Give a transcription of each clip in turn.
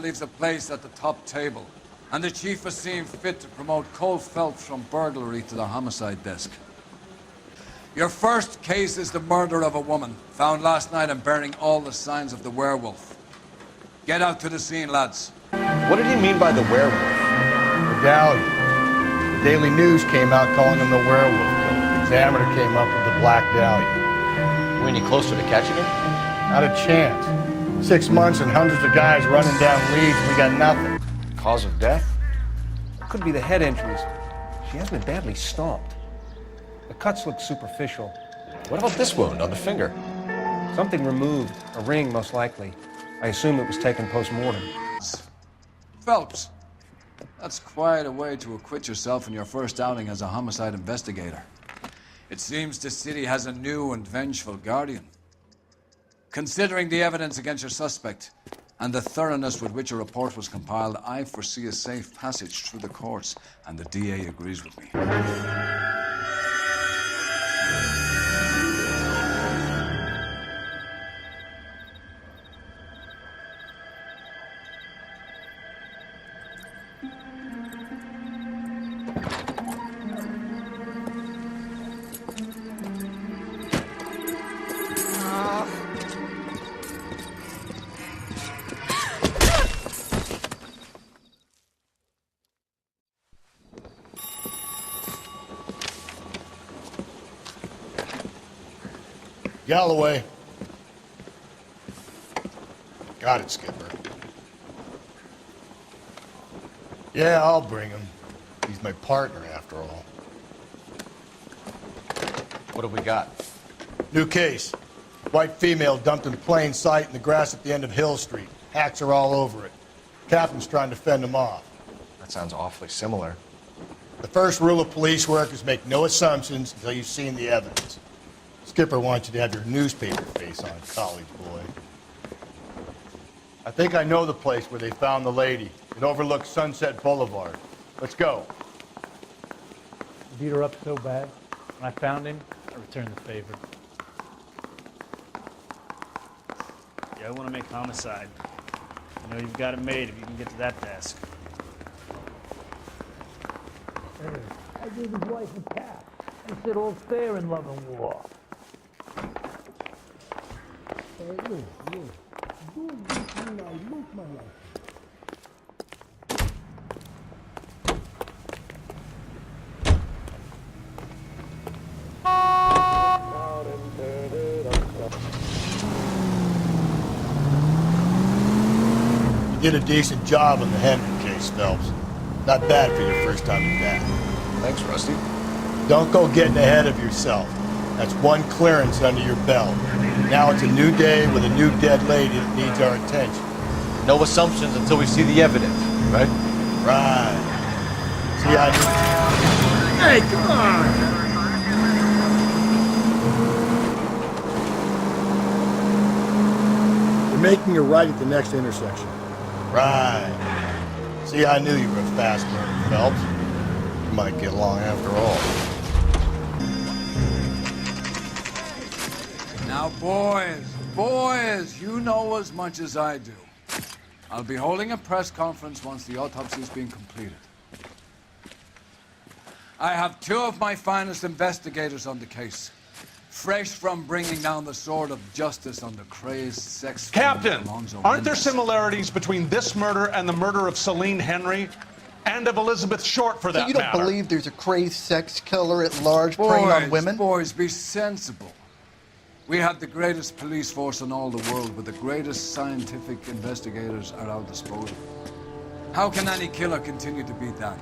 leaves a place at the top table, and the chief has seen fit to promote Cole Phelps from burglary to the homicide desk. Your first case is the murder of a woman, found last night and bearing all the signs of the werewolf. Get out to the scene, lads. What did he mean by the werewolf? Medallion. The Daily News came out calling him the werewolf killer. The Examiner came up with the Black Dahlia. We any closer to catching him? Not a chance. 6 months and hundreds of guys running down leads, we got nothing. Cause of death? Could be the head injuries. She has been badly stomped. The cuts look superficial. What about this wound on the finger? Something removed, a ring most likely. I assume it was taken post-mortem. Phelps, that's quite a way to acquit yourself in your first outing as a homicide investigator. It seems the city has a new and vengeful guardian. Considering the evidence against your suspect and the thoroughness with which a report was compiled, I foresee a safe passage through the courts, and the DA agrees with me. Galloway. Got it, Skipper. Yeah, I'll bring him. He's my partner, after all. What have we got? New case. White female dumped in plain sight in the grass at the end of Hill Street. Hacks are all over it. Captain's trying to fend him off. That sounds awfully similar. The first rule of police work is make no assumptions until you've seen the evidence. Skipper wants you to have your newspaper face on, college boy. I think I know the place where they found the lady. It overlooks Sunset Boulevard. Let's go. Beat her up so bad. When I found him, I returned the favor. Yeah, I want to make homicide. You know you've got it made if you can get to that desk. Hey, I gave his wife a cap. He said all's fair in love and war. Hey, look. Do this when I look my life. You did a decent job on the Henry case, Phelps. Not bad for your first time at that. Thanks, Rusty. Don't go getting ahead of yourself. That's one clearance under your belt. Now it's a new day with a new dead lady that needs our attention. No assumptions until we see the evidence, right? Right. See, I... Hey, come on! You're making a right at the next intersection. Right. See, I knew you were a fast learner, Phelps. You might get along after all. Now, boys, you know as much as I do. I'll be holding a press conference once the autopsy's been completed. I have two of my finest investigators on the case, fresh from bringing down the sword of justice on the crazed sex... Captain, aren't there similarities between this murder and the murder of Celine Henry? And of Elizabeth Short, for that matter? So you don't believe there's a crazed sex killer at large preying on women? Boys, be sensible. We have the greatest police force in all the world with the greatest scientific investigators at our disposal. How can any killer continue to beat that?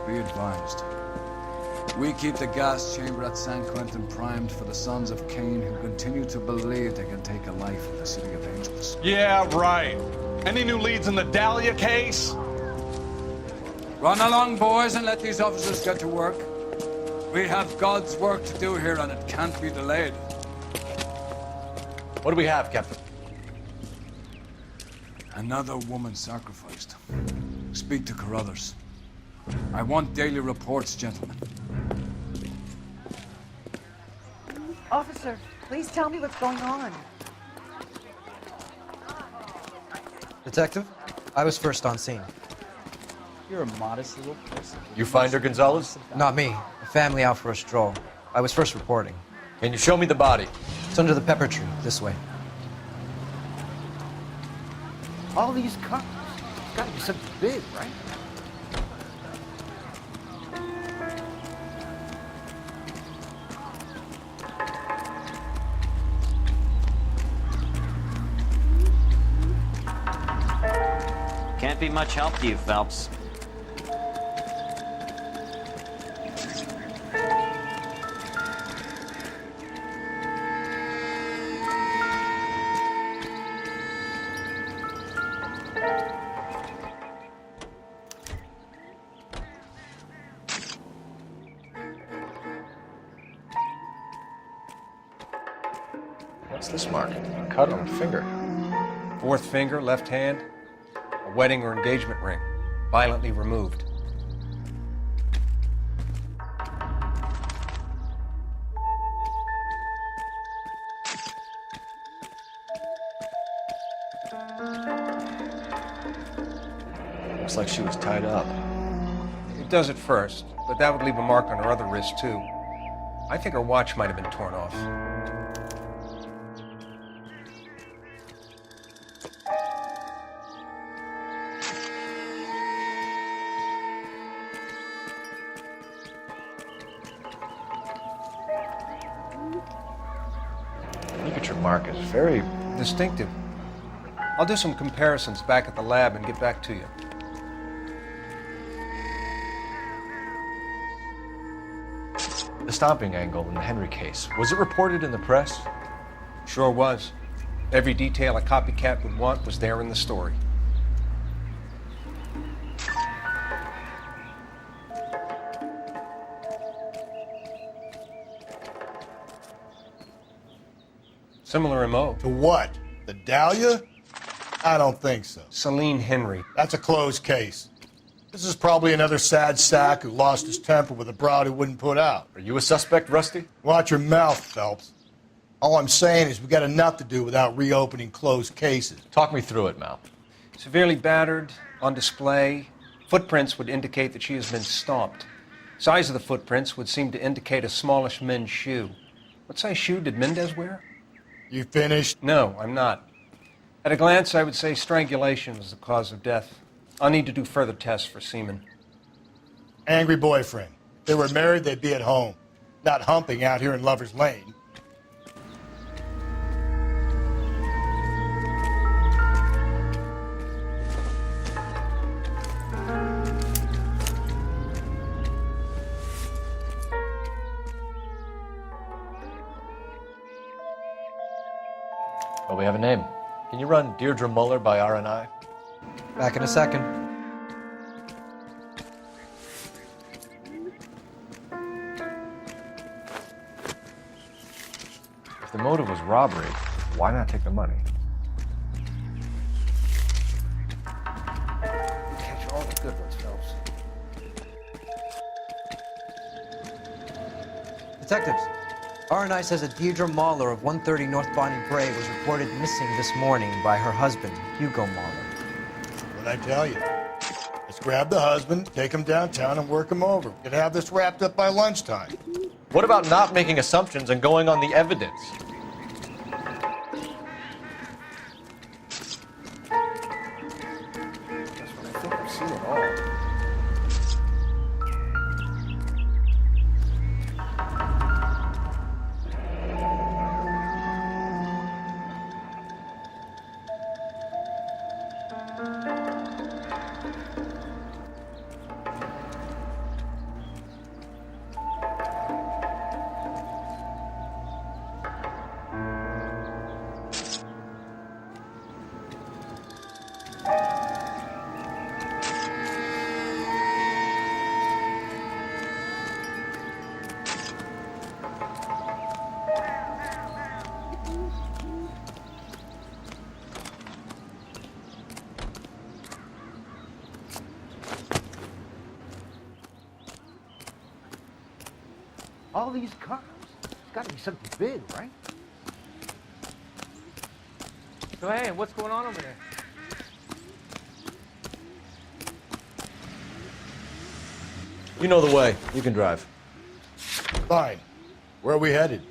Be advised. We keep the gas chamber at San Quentin primed for the sons of Cain who continue to believe they can take a life in the City of Angels. Yeah, right. Any new leads in the Dahlia case? Run along, boys, and let these officers get to work. We have God's work to do here, and it can't be delayed. What do we have, Captain? Another woman sacrificed. Speak to Carruthers. I want daily reports, gentlemen. Officer, please tell me what's going on. Detective, I was first on scene. You're a modest little person. You find her, Gonzalez? Not me. A family out for a stroll. I was first reporting. Can you show me the body? It's under the pepper tree, this way. All these cops. It's gotta be something big, right? Can't be much help to you, Phelps. What's this mark? A cut on the finger. Fourth finger, left hand, a wedding or engagement ring, violently removed. Looks like she was tied up. It does at first, but that would leave a mark on her other wrist, too. I think her watch might have been torn off. Ligature mark is very Distinctive. I'll do some comparisons back at the lab and get back to you. The stomping angle in the Henry case. Was it reported in the press? Sure was. Every detail a copycat would want was there in the story. Similar MO. To what? The Dahlia? I don't think so. Celine Henry. That's a closed case. This is probably another sad sack who lost his temper with a broad who wouldn't put out. Are you a suspect, Rusty? Watch your mouth, Phelps. All I'm saying is we got enough to do without reopening closed cases. Talk me through it, Mal. Severely battered, on display. Footprints would indicate that she has been stomped. Size of the footprints would seem to indicate a smallish men's shoe. What size shoe did Mendez wear? You finished? No, I'm not. At a glance, I would say strangulation was the cause of death. I'll need to do further tests for semen. Angry boyfriend. If they were married, they'd be at home, not humping out here in Lover's Lane. Well, we have a name. Can you run Deirdre Muller by RNI? Back in a second. If the motive was robbery, why not take the money? Catch all the good ones, Phelps. Detectives, R&I says that Deirdre Mahler of 130 North Bonnie Bray was reported missing this morning by her husband, Hugo Mahler. What'd I tell you? Let's grab the husband, take him downtown, and work him over. We could have this wrapped up by lunchtime. What about not making assumptions and going on the evidence? That's what I think I've seen it all. All these cars. It's gotta be something big, right? So hey, what's going on over there? You know the way. You can drive. Fine. Where are we headed?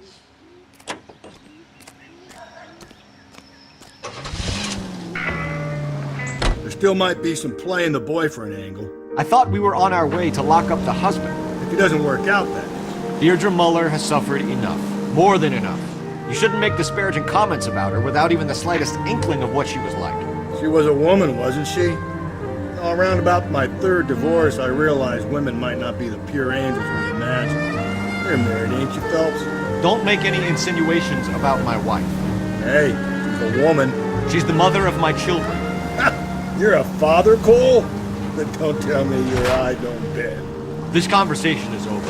There still might be some play in the boyfriend angle. I thought we were on our way to lock up the husband. If he doesn't work out, that is. Deirdre Muller has suffered enough. More than enough. You shouldn't make disparaging comments about her without even the slightest inkling of what she was like. She was a woman, wasn't she? Around about my third divorce, I realized women might not be the pure angels we imagine. You're married, ain't you, Phelps? Don't make any insinuations about my wife. Hey, she's a woman. She's the mother of my children. You're a father, Cole? Then don't tell me your eye don't bend. This conversation is over.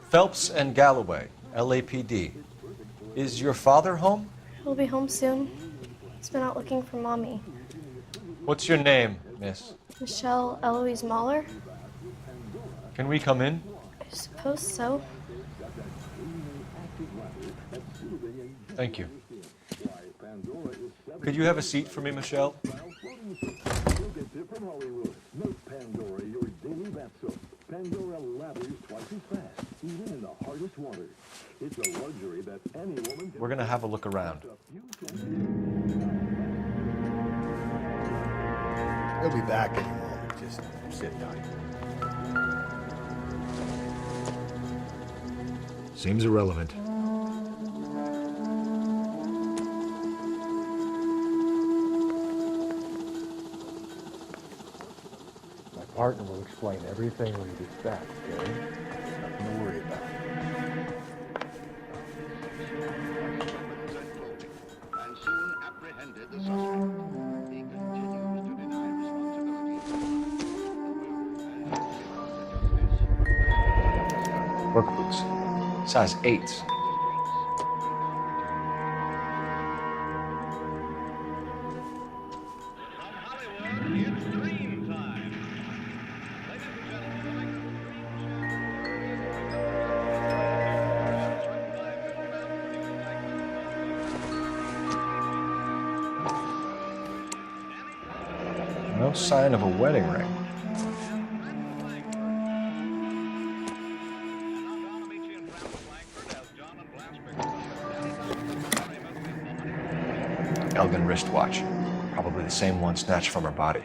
Phelps and Galloway, LAPD. Is your father home? He'll be home soon. He's been out looking for Mommy. What's your name, miss? Michelle Eloise Mahler? Can we come in? I suppose so. Thank you. Could you have a seat for me, Michelle? We're gonna have a look around. He'll be back any moment. Just sit down. Seems irrelevant. My partner will explain everything when he gets back, okay? Nothing to worry about. And soon apprehended the suspect. He continues to deny responsibility. Work boots. Size 8s. No sign of a wedding ring. Elgin wristwatch. Probably the same one snatched from her body.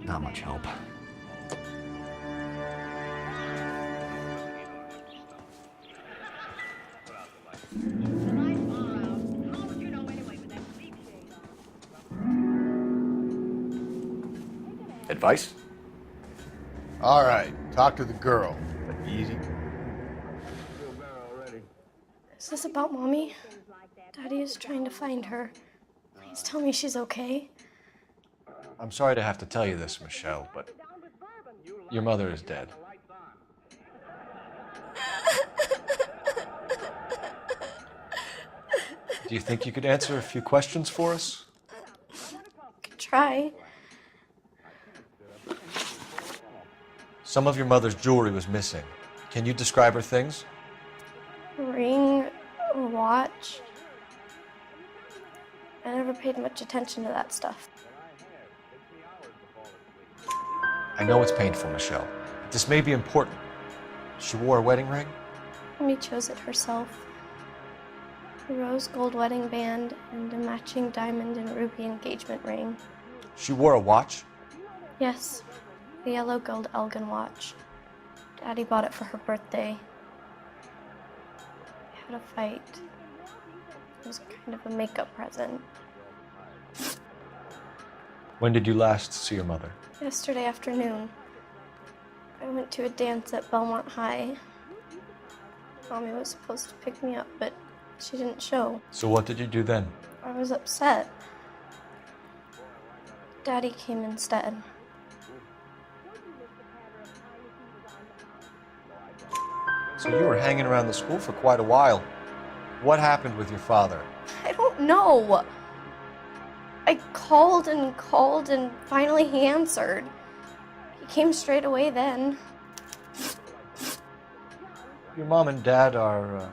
Not much help. Advice? All right, talk to the girl. Easy. Is this about Mommy? Daddy is trying to find her. Please tell me she's okay. I'm sorry to have to tell you this, Michelle, but your mother is dead. Do you think you could answer a few questions for us? Could try. Some of your mother's jewelry was missing. Can you describe her things? A ring, a watch. I never paid much attention to that stuff. I know it's painful, Michelle, but this may be important. She wore a wedding ring? Mommy chose it herself. A rose gold wedding band and a matching diamond and ruby engagement ring. She wore a watch? Yes, the yellow gold Elgin watch. Daddy bought it for her birthday. We had a fight. It was kind of a makeup present. When did you last see your mother? Yesterday afternoon. I went to a dance at Belmont High. Mommy was supposed to pick me up, but she didn't show. So what did you do then? I was upset. Daddy came instead. So you were hanging around the school for quite a while. What happened with your father? I don't know. I called and called, and finally he answered. He came straight away then. Your mom and dad are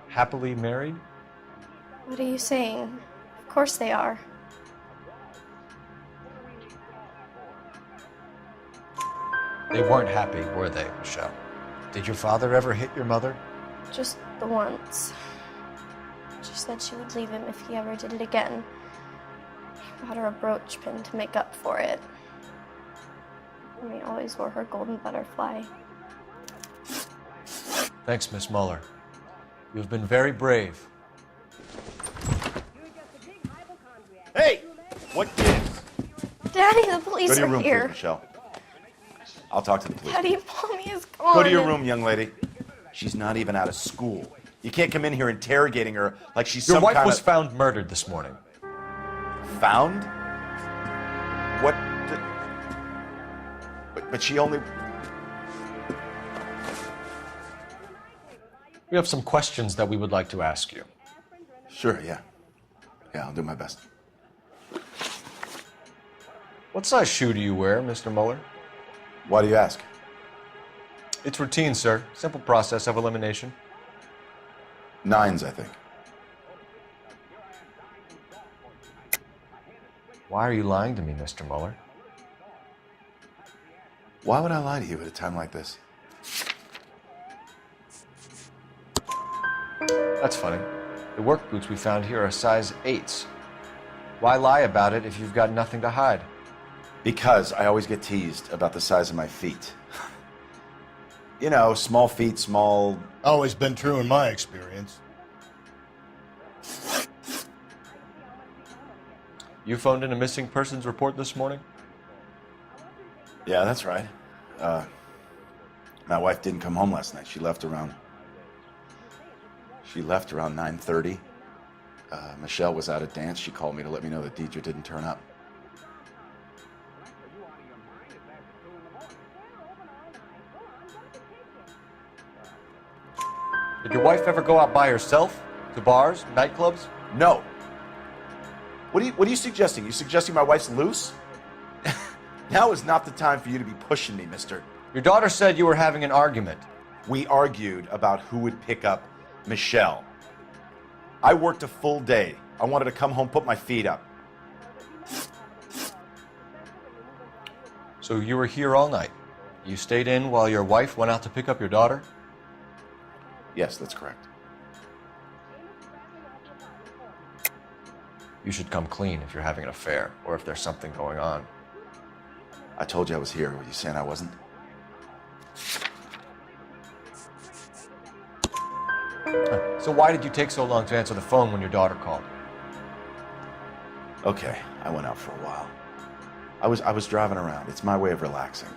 happily married? What are you saying? Of course they are. They weren't happy, were they, Michelle? Did your father ever hit your mother? Just the once. She said she would leave him if he ever did it again. He bought her a brooch pin to make up for it. And he always wore her golden butterfly. Thanks, Miss Muller. You've been very brave. Hey! What gives? Daddy, the police Go to your are room, here. please, Michelle. I'll talk to the police. Daddy, Mommy is gone. Go to your room, young lady. She's not even out of school. You can't come in here interrogating her like she's Your some wife kind was of... found murdered this morning. Found? What? But she only... We have some questions that we would like to ask you. Sure, yeah. Yeah, I'll do my best. What size shoe do you wear, Mr. Muller? Why do you ask? It's routine, sir. Simple process of elimination. 9s, I think. Why are you lying to me, Mr. Muller? Why would I lie to you at a time like this? That's funny. The work boots we found here are size 8s. Why lie about it if you've got nothing to hide? Because I always get teased about the size of my feet. You know, small feet, small... Always been true in my experience. You phoned in a missing persons report this morning? Yeah, that's right. My wife didn't come home last night. She left around 9:30. Michelle was out at dance. She called me to let me know that Deidre didn't turn up. Did your wife ever go out by herself? To bars, nightclubs? No. What are you suggesting? You suggesting my wife's loose? Now is not the time for you to be pushing me, mister. Your daughter said you were having an argument. We argued about who would pick up Michelle. I worked a full day. I wanted to come home, put my feet up. So you were here all night. You stayed in while your wife went out to pick up your daughter? Yes, that's correct. You should come clean if you're having an affair or if there's something going on. I told you I was here. Were you saying I wasn't? So why did you take so long to answer the phone when your daughter called? Okay, I went out for a while. I was driving around. It's my way of relaxing.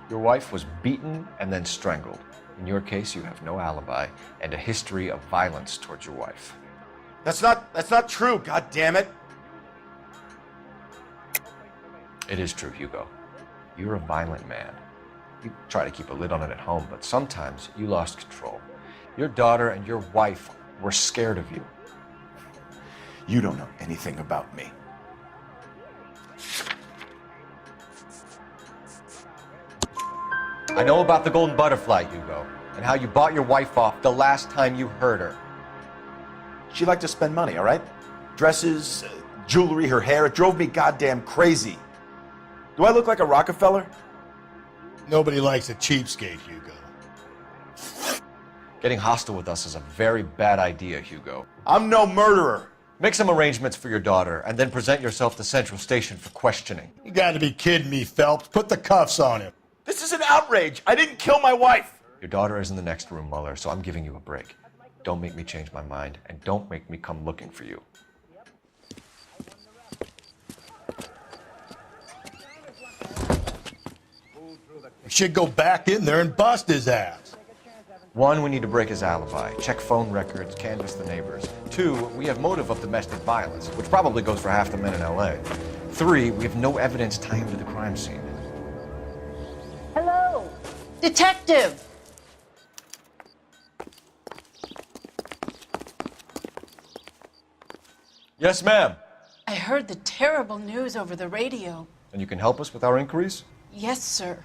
Your wife was beaten and then strangled. In your case, you have no alibi and a history of violence towards your wife. That's not true, God damn it. It is true, Hugo. You're a violent man. You try to keep a lid on it at home, but sometimes you lost control. Your daughter and your wife were scared of you. You don't know anything about me. I know about the golden butterfly, Hugo, and how you bought your wife off the last time you heard her. She liked to spend money, all right? Dresses, jewelry, her hair. It drove me goddamn crazy. Do I look like a Rockefeller? Nobody likes a cheapskate, Hugo. Getting hostile with us is a very bad idea, Hugo. I'm no murderer. Make some arrangements for your daughter, and then present yourself to Central Station for questioning. You gotta be kidding me, Phelps. Put the cuffs on him. This is an outrage. I didn't kill my wife. Your daughter is in the next room, Mueller, so I'm giving you a break. Don't make me change my mind, and don't make me come looking for you. We should go back in there and bust his ass. 1, we need to break his alibi, check phone records, canvass the neighbors. 2, we have motive of domestic violence, which probably goes for half the men in L.A. 3, we have no evidence tying him to the crime scene. Hello, detective. Yes, ma'am. I heard the terrible news over the radio. And you can help us with our inquiries? Yes, sir.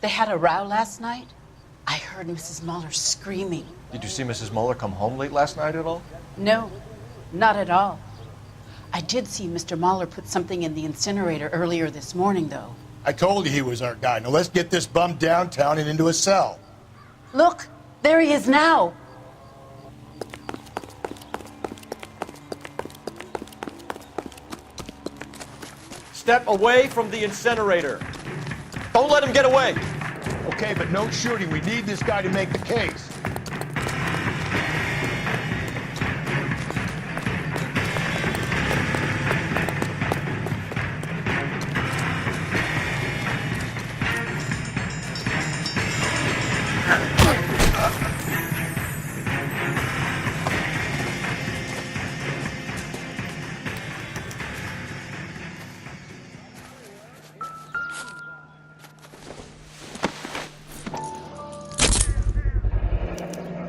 They had a row last night. I heard Mrs. Mueller screaming. Did you see Mrs. Mueller come home late last night at all? No, not at all. I did see Mr. Mueller put something in the incinerator earlier this morning, though. I told you he was our guy. Now let's get this bum downtown and into a cell. Look, there he is now. Step away from the incinerator. Don't let him get away. Okay, but no shooting. We need this guy to make the case.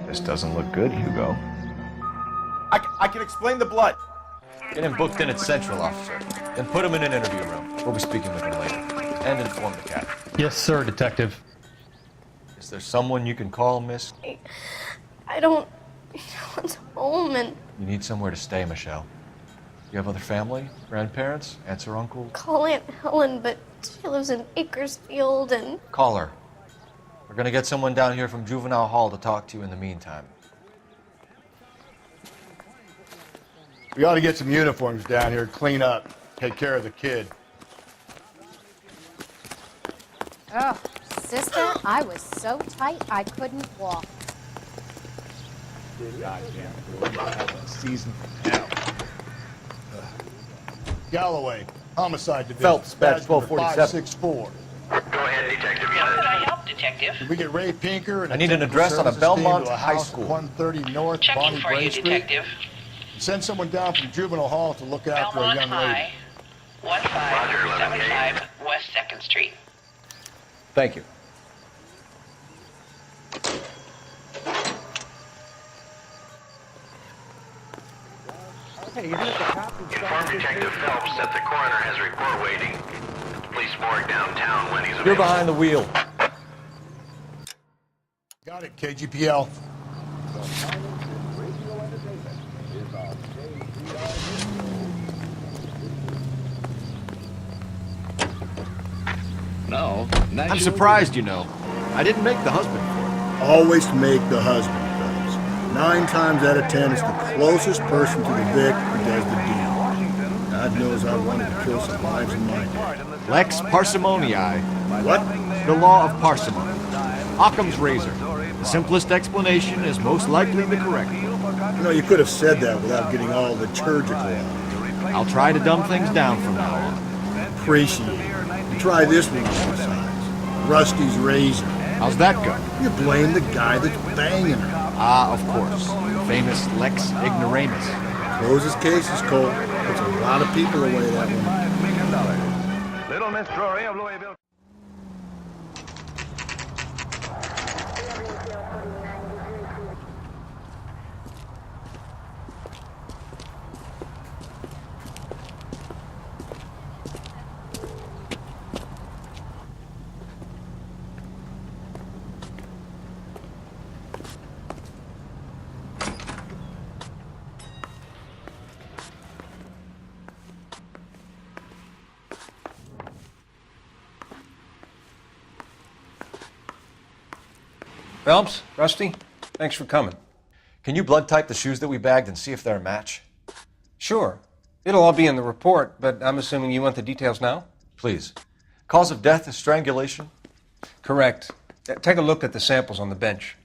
This doesn't look good, Hugo. I can explain the blood. Get him booked in at Central, officer. Then put him in an interview room. We'll be speaking with him later. And inform the captain. Yes, sir, detective. Is there someone you can call, miss? I don't know what's home, and You need somewhere to stay, Michelle. You have other family? Grandparents? Aunts or uncles? call Aunt Helen, but she lives in Bakersfield, and Call her. We're gonna get someone down here from Juvenile Hall to talk to you in the meantime. We ought to get some uniforms down here, clean up, take care of the kid. Oh, sister, I was so tight I couldn't walk. Season finale. Galloway, homicide division. Phelps, badge number 1247. 564. Go ahead, Detective. How can I help, Detective? Did we get Ray Pinker and I need an address on a technical services Belmont team to high house school. 130 North Checking Bonnie for Bray you, Street. Detective. Send someone down from Juvenile Hall to look out for a Belmont young lady. High, 1575 West 2nd Street. Thank you. Inform Detective Phelps that the coroner has a report waiting at the police morgue downtown when he's You're available. behind the wheel. Got it, KGPL. No. I'm surprised, you know. I didn't make the husband for it. Always make the husband, fellas. 9 times out of 10, it's the closest person to the Vic who does the deal. God knows I wanted to kill some lives in my day. Lex parsimoniae. What? The law of parsimony. Occam's razor. The simplest explanation is most likely the correct one. You know, you could have said that without getting all liturgical on it. I'll try to dumb things down from now on. Appreciate it. You try this one besides. Rusty's razor. How's that go? You blame the guy that's banging her. Ah, of course. Famous Lex ignoramus. Closes cases, Cole. Puts a lot of people away that one. Little Miss Drury of Louisville. Phelps, Rusty, thanks for coming. Can you blood type the shoes that we bagged and see if they're a match? Sure. It'll all be in the report, but I'm assuming you want the details now? Please. Cause of death is strangulation? Correct. Take a look at the samples on the bench.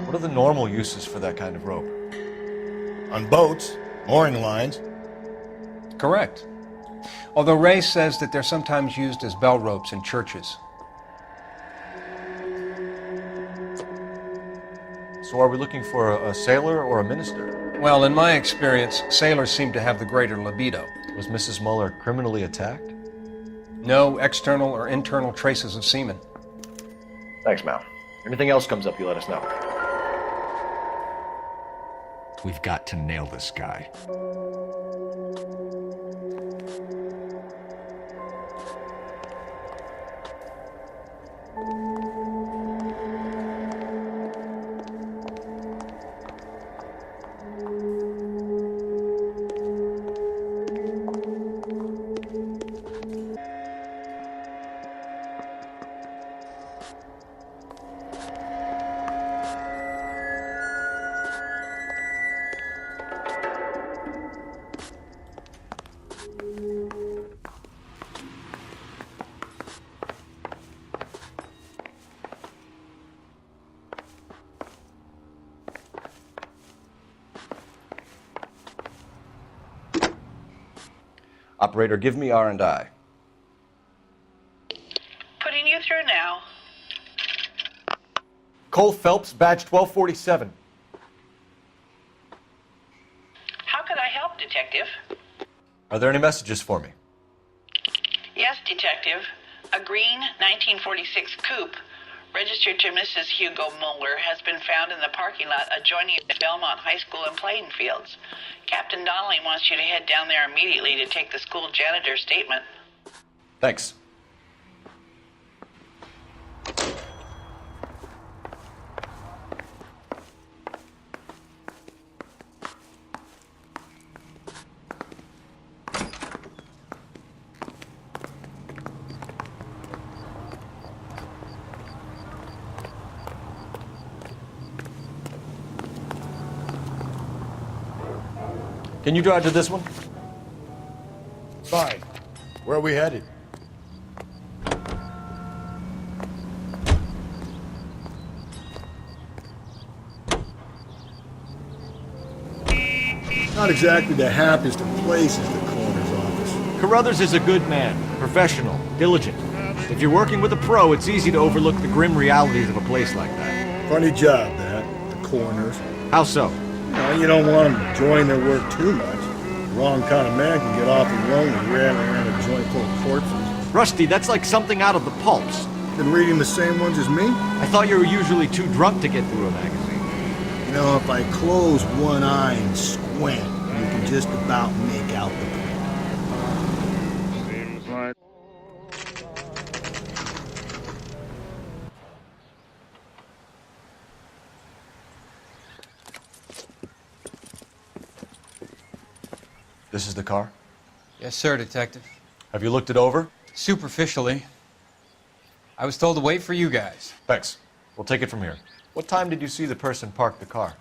What are the normal uses for that kind of rope? On boats, mooring lines. Correct. Although Ray says that they're sometimes used as bell ropes in churches. So are we looking for a sailor or a minister? Well, in my experience, sailors seem to have the greater libido. Was Mrs. Muller criminally attacked? No external or internal traces of semen. Thanks, Mal. Anything else comes up, you let us know. We've got to nail this guy. Operator, give me R&I. Putting you through now. Cole Phelps, badge 1247. How could I help, Detective? Are there any messages for me? Yes, Detective. A green 1946 coupe registered to Mrs. Hugo Muller has been found in the parking lot adjoining the Belmont High School and playing fields. Captain Donnelly wants you to head down there immediately to take the school janitor's statement. Thanks. Can you drive to this one? Fine. Where are we headed? Not exactly the happiest of places, the coroner's office. Carruthers is a good man, professional, diligent. If you're working with a pro, it's easy to overlook the grim realities of a place like that. Funny job, that. The coroner's. How so? No, you don't want them enjoying their work too much. The wrong kind of man can get awfully lonely rattling around a joint full of corpses. Rusty, that's like something out of the pulps. Been reading the same ones as me? I thought you were usually too drunk to get through a magazine. You know, if I close one eye and squint, you can just about make out the print. Seems like... This is the car? Yes, sir, Detective. Have you looked it over? Superficially. I was told to wait for you guys. Thanks. We'll take it from here. What time did you see the person park the car?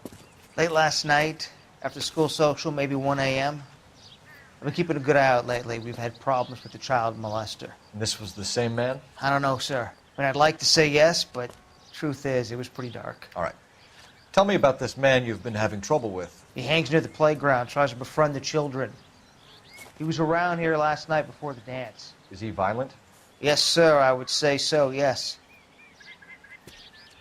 Late last night, after school social, maybe 1 a.m. I've been keeping a good eye out lately. We've had problems with the child molester. And this was the same man? I don't know, sir. I mean, I'd like to say yes, but truth is, it was pretty dark. All right. Tell me about this man you've been having trouble with. He hangs near the playground, tries to befriend the children. He was around here last night before the dance. Is he violent? Yes, sir, I would say so, yes.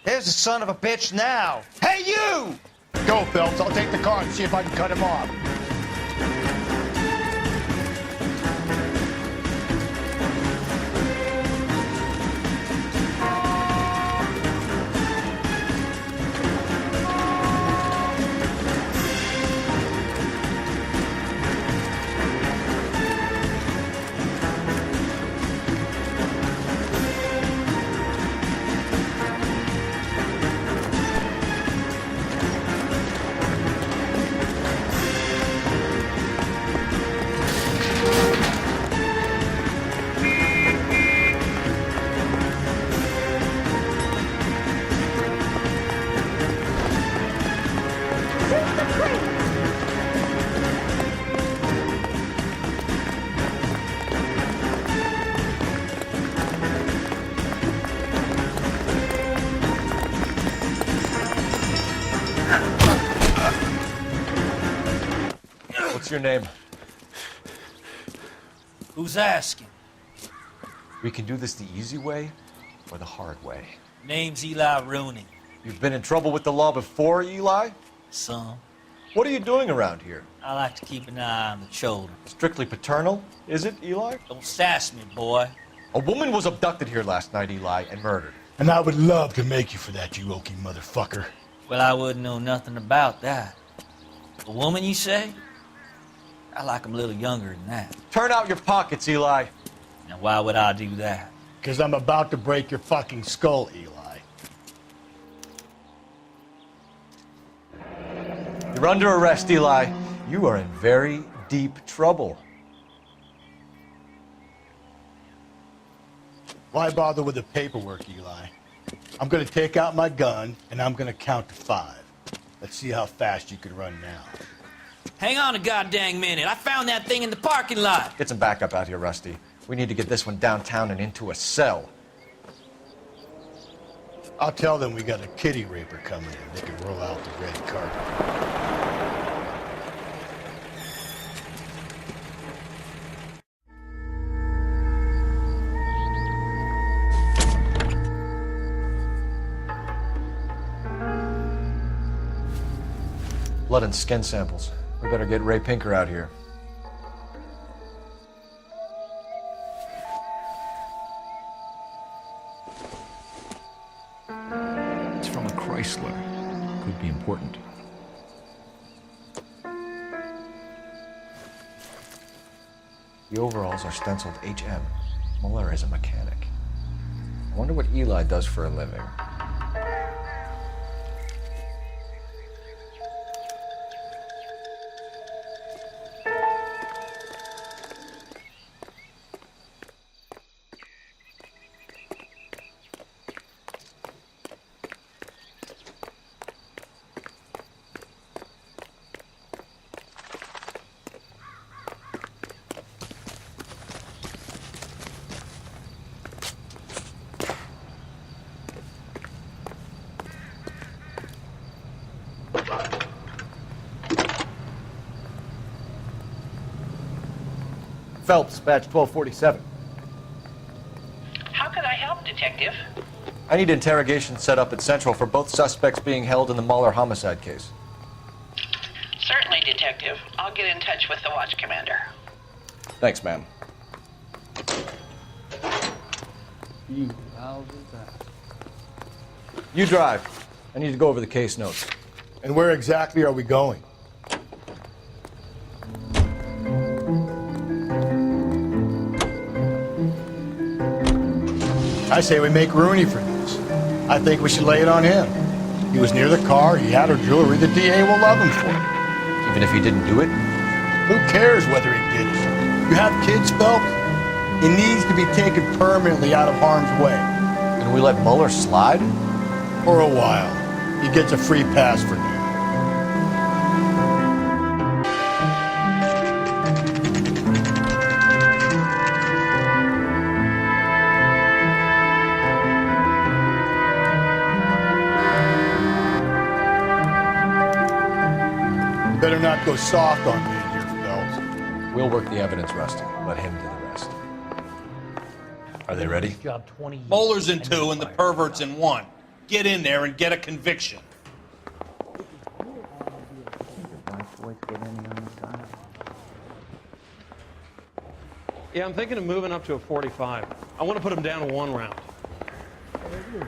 There's the son of a bitch now. Hey, you! Go, Phelps. I'll take the car and see if I can cut him off. What's your name? Who's asking? We can do this the easy way or the hard way. Name's Eli Rooney. You've been in trouble with the law before, Eli? Some. What are you doing around here? I like to keep an eye on the children. Strictly paternal, is it, Eli? Don't sass me, boy. A woman was abducted here last night, Eli, and murdered. And I would love to make you for that, you oaky motherfucker. Well, I wouldn't know nothing about that. A woman, you say? I like 'em a little younger than that. Turn out your pockets, Eli. Now, why would I do that? Because I'm about to break your fucking skull, Eli. You're under arrest, Eli. You are in very deep trouble. Why bother with the paperwork, Eli? I'm gonna take out my gun, and I'm gonna count to 5. Let's see how fast you can run now. Hang on a goddamn minute. I found that thing in the parking lot. Get some backup out here, Rusty. We need to get this one downtown and into a cell. I'll tell them we got a kitty raper coming in. They can roll out the red carpet. Blood and skin samples. We better get Ray Pinker out here. It's from a Chrysler. Could be important. The overalls are stenciled HM. Muller is a mechanic. I wonder what Eli does for a living. Phelps, badge 1247. How could I help, Detective? I need interrogation set up at Central for both suspects being held in the Muller homicide case. Certainly, Detective. I'll get in touch with the watch commander. Thanks, ma'am. You drive. I need to go over the case notes. And where exactly are we going? I say we make Rooney for this. I think we should lay it on him. He was near the car, he had her jewelry, the DA will love him for it. Even if he didn't do it? Who cares whether he did it? You have kids, Phelps? He needs to be taken permanently out of harm's way. Can we let Muller slide? For a while. He gets a free pass for now. Better not go soft on me in here, Phelps. We'll work the evidence, Rusty. Let him do the rest. Are they ready? Job 20 years. Bowler's in 2 and the pervert's in 1. Get in there and get a conviction. Yeah, I'm thinking of moving up to a 45. I want to put him down 1 round.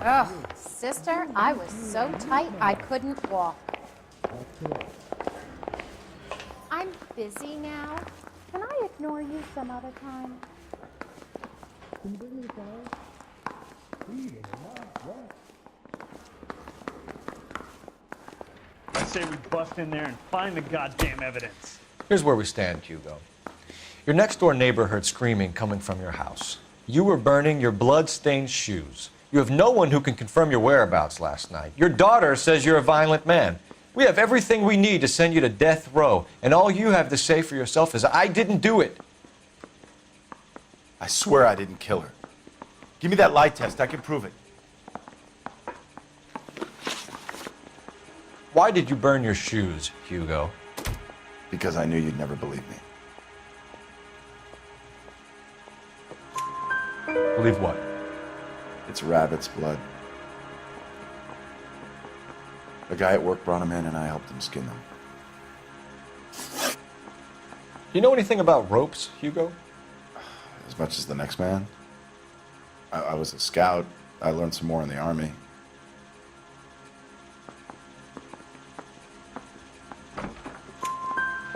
Oh, sister, I was so tight I couldn't walk. I'm busy now. Can I ignore you some other time? I say we bust in there and find the goddamn evidence. Here's where we stand, Hugo. Your next-door neighbor heard screaming coming from your house. You were burning your blood-stained shoes. You have no one who can confirm your whereabouts last night. Your daughter says you're a violent man. We have everything we need to send you to death row, and all you have to say for yourself is, I didn't do it. I swear I didn't kill her. Give me that lie test. I can prove it. Why did you burn your shoes, Hugo? Because I knew you'd never believe me. Believe what? It's rabbit's blood. A guy at work brought him in and I helped him skin them. Do you know anything about ropes, Hugo? As much as the next man. I was a scout. I learned some more in the army.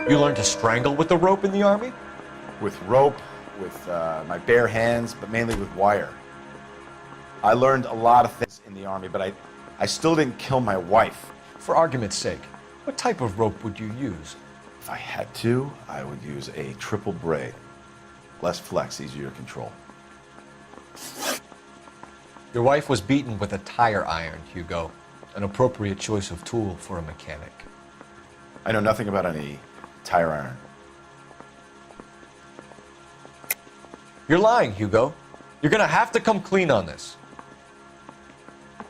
You learned to strangle with the rope in the army? With rope, with my bare hands, but mainly with wire. I learned a lot of things in the army, but I still didn't kill my wife. For argument's sake, what type of rope would you use? If I had to, I would use a triple braid. Less flex, easier to control. Your wife was beaten with a tire iron, Hugo. An appropriate choice of tool for a mechanic. I know nothing about any tire iron. You're lying, Hugo. You're gonna have to come clean on this.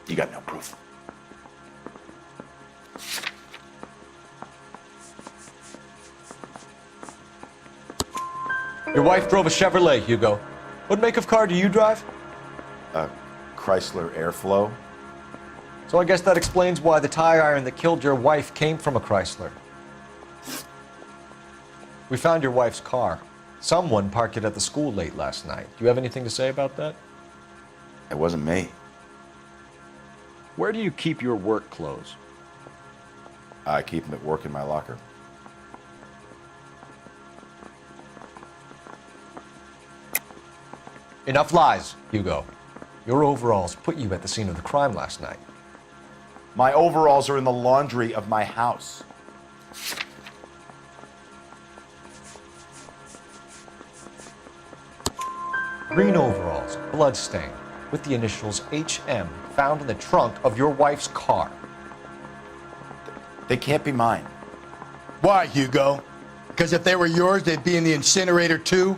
You got no proof. Your wife drove a Chevrolet, Hugo. What make of car do you drive? A Chrysler Airflow. So I guess that explains why the tire iron that killed your wife came from a Chrysler. We found your wife's car. Someone parked it at the school late last night. Do you have anything to say about that? It wasn't me. Where do you keep your work clothes? I keep them at work in my locker. Enough lies, Hugo. Your overalls put you at the scene of the crime last night. My overalls are in the laundry of my house. Green overalls, bloodstained, with the initials HM found in the trunk of your wife's car. They can't be mine. Why, Hugo? Because if they were yours, they'd be in the incinerator too?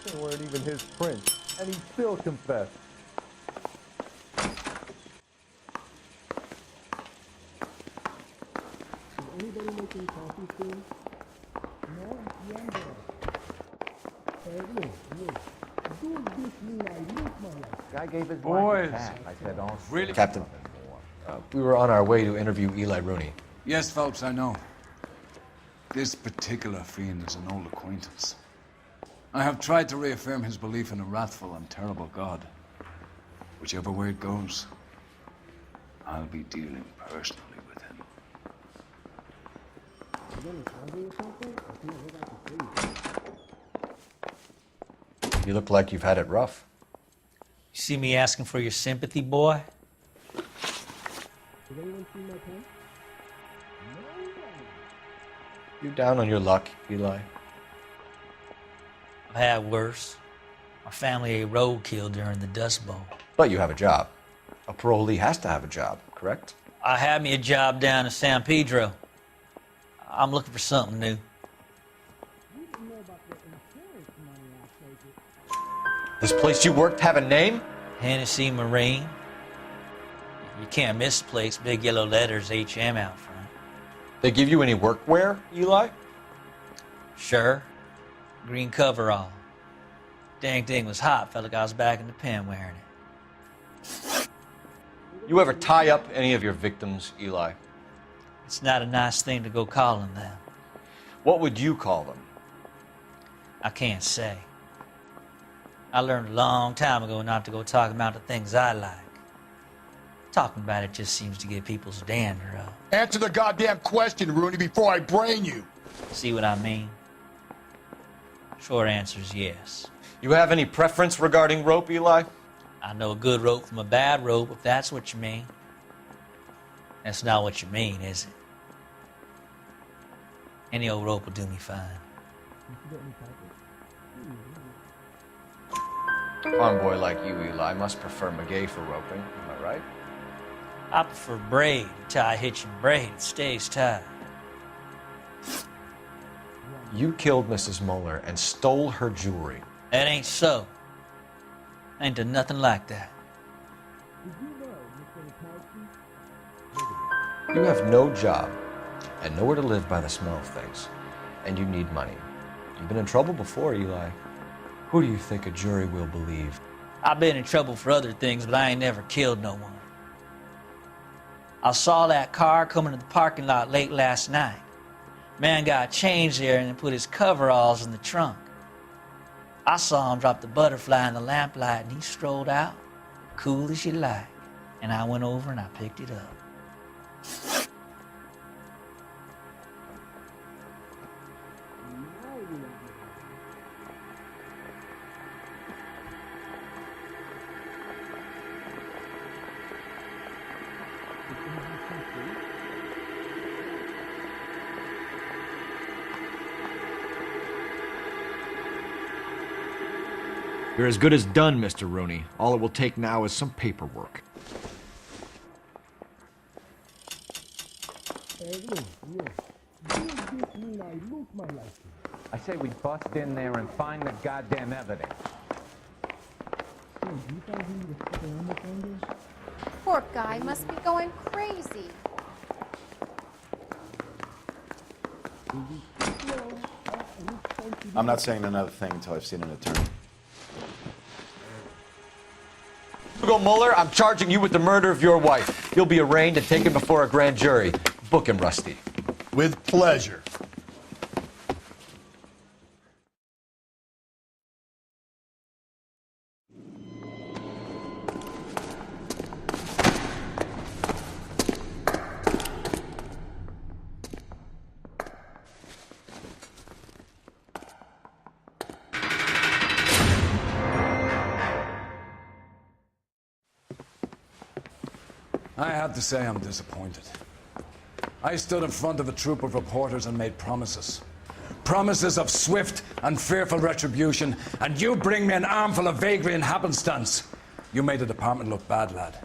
They weren't even his prints, and he still confessed. Guy gave his Boys. wife a tap. I said, don't Really? Captain, we were on our way to interview Eli Rooney. Yes, Phelps, I know. This particular fiend is an old acquaintance. I have tried to reaffirm his belief in a wrathful and terrible God. Whichever way it goes, I'll be dealing personally with him. You look like you've had it rough. You see me asking for your sympathy, boy? You down on your luck, Eli? I've had worse. My family ate roadkill during the Dust Bowl. But you have a job. A parolee has to have a job, correct? I had me a job down in San Pedro. I'm looking for something new. This place you worked have a name? Hennessy Marine. You can't miss the place. Big yellow letters, HM out front. They give you any workwear, Eli? Sure. Green coverall. Dang thing was hot. Felt like I was back in the pen wearing it. You ever tie up any of your victims, Eli? It's not a nice thing to go calling them. What would you call them? I can't say. I learned a long time ago not to go talking about the things I like. Talking about it just seems to get people's dander up. Answer the goddamn question, Rooney, before I brain you. See what I mean? Short answer is yes. You have any preference regarding rope, Eli? I know a good rope from a bad rope, if that's what you mean. That's not what you mean, is it? Any old rope will do me fine. A farm boy like you, Eli, must prefer Magay for roping. Am I right? I prefer braid. You tie a hitch and braid, it stays tied. You killed Mrs. Mueller and stole her jewelry. That ain't so. I ain't done nothing like that. You have no job and nowhere to live by the smell of things. And you need money. You've been in trouble before, Eli. Who do you think a jury will believe? I've been in trouble for other things, but I ain't never killed no one. I saw that car coming to the parking lot late last night. Man got changed there and then put his coveralls in the trunk. I saw him drop the butterfly in the lamplight and he strolled out, cool as you like. And I went over and I picked it up. You're as good as done, Mr. Rooney. All it will take now is some paperwork. I say we bust in there and find the goddamn evidence. Poor guy must be going crazy. I'm not saying another thing until I've seen an attorney. Hugo Mueller, I'm charging you with the murder of your wife. You'll be arraigned and taken before a grand jury. Book him, Rusty. With pleasure. I have to say I'm disappointed. I stood in front of a troop of reporters and made promises. Promises of swift and fearful retribution, and you bring me an armful of vagary and happenstance. You made the department look bad, lad.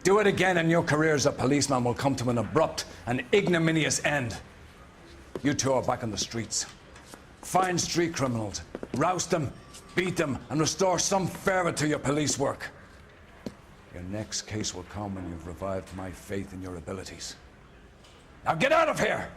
Do it again and your career as a policeman will come to an abrupt and ignominious end. You two are back on the streets. Find street criminals, roust them, beat them, and restore some fervor to your police work. Your next case will come when you've revived my faith in your abilities. Now get out of here!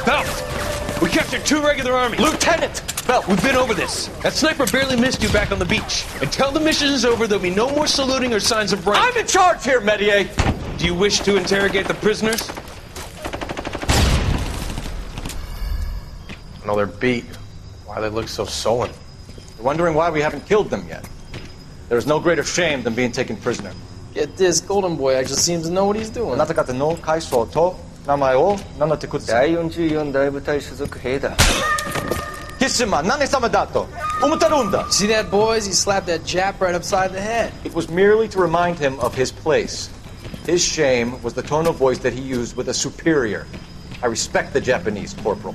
Phelps! We captured 2 regular armies. Lieutenant! Phelps, we've been over this. That sniper barely missed you back on the beach. Until the mission is over, there'll be no more saluting or signs of rank. I'm in charge here, Medier! Do you wish to interrogate the prisoners? No, they're beat. Why they look so sullen? You're wondering why we haven't killed them yet. There is no greater shame than being taken prisoner. Get this, Golden Boy actually seems to know what he's doing. あなた方の会社と名前を名乗ってください。第44大部隊所属兵だ。貴様、何様だと思ってるんだ。 See that, boys? He slapped that Jap right upside the head. It was merely to remind him of his place. His shame was the tone of voice that he used with a superior. I respect the Japanese, Corporal.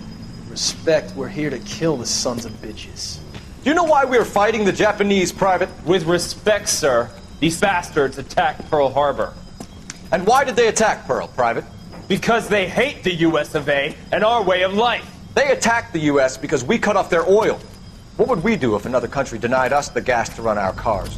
Respect, we're here to kill the sons of bitches. Do you know why we are fighting the Japanese, Private? With respect, sir, these bastards attacked Pearl Harbor. And why did they attack Pearl, Private? Because they hate the US of A and our way of life. They attacked the US because we cut off their oil. What would we do if another country denied us the gas to run our cars?